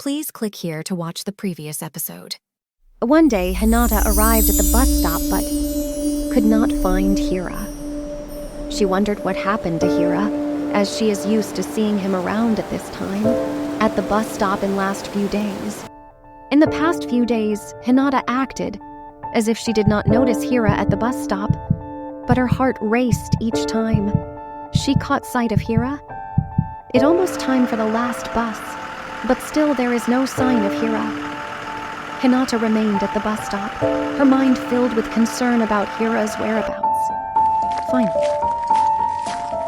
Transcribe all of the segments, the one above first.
Please click here to watch the previous episode. One day, Hinata arrived at the bus stop but could not find Hira. She wondered what happened to Hira, as she is used to seeing him around at this time, at the bus stop in last few days. In the past few days, Hinata acted as if she did not notice Hira at the bus stop, but her heart raced each time she caught sight of Hira. It almost time for the last bus, but still there is no sign of Hira. Hinata remained at the bus stop, her mind filled with concern about Hira's whereabouts. Finally,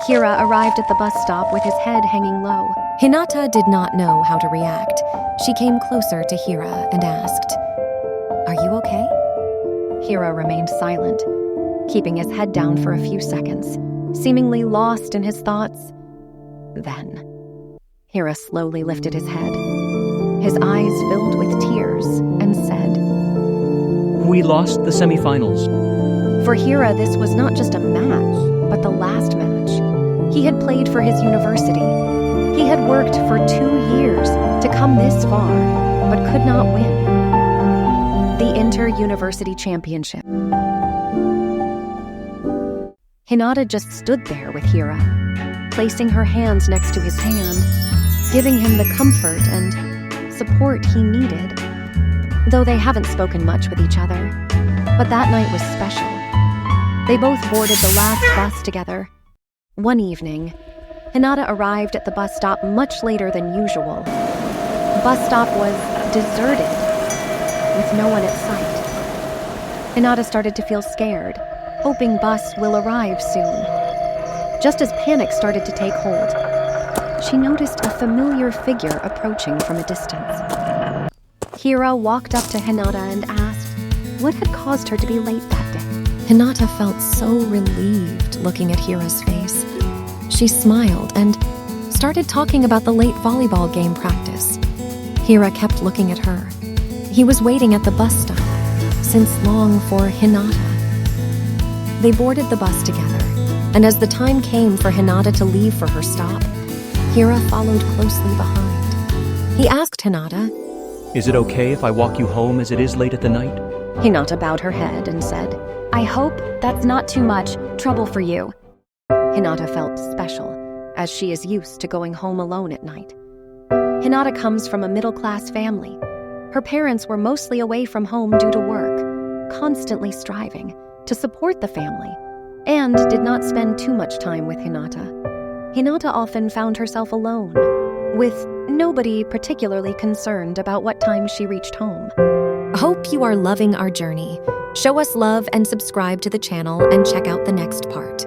Hira arrived at the bus stop with his head hanging low. Hinata did not know how to react. She came closer to Hira and asked, "Are you okay?" Hira remained silent, keeping his head down for a few seconds, seemingly lost in his thoughts. Then, Hira slowly lifted his head. His eyes filled with tears and said, "We lost the semifinals." For Hira, this was not just a match, but the last match. He had played for his university. He had worked for 2 years to come this far, but could not win the Inter-University Championship. Hinata just stood there with Hira, placing her hands next to his hand, giving him the comfort and support he needed. Though they haven't spoken much with each other, but that night was special. They both boarded the last bus together. One evening, Hinata arrived at the bus stop much later than usual. The bus stop was deserted, with no one at sight. Hinata started to feel scared, hoping bus will arrive soon. Just as panic started to take hold, she noticed a familiar figure approaching from a distance. Hira walked up to Hinata and asked what had caused her to be late that day. Hinata felt so relieved looking at Hira's face. She smiled and started talking about the late volleyball game practice. Hira kept looking at her. He was waiting at the bus stop since long for Hinata. They boarded the bus together, and as the time came for Hinata to leave for her stop, Hira followed closely behind. He asked Hinata, "Is it okay if I walk you home as it is late at the night?" Hinata bowed her head and said, "I hope that's not too much trouble for you." Hinata felt special, as she is used to going home alone at night. Hinata comes from a middle-class family. Her parents were mostly away from home due to work, constantly striving to support the family, and did not spend too much time with Hinata. Hinata often found herself alone, with nobody particularly concerned about what time she reached home. "Hope you are loving our journey. Show us love and subscribe to the channel and check out the next part."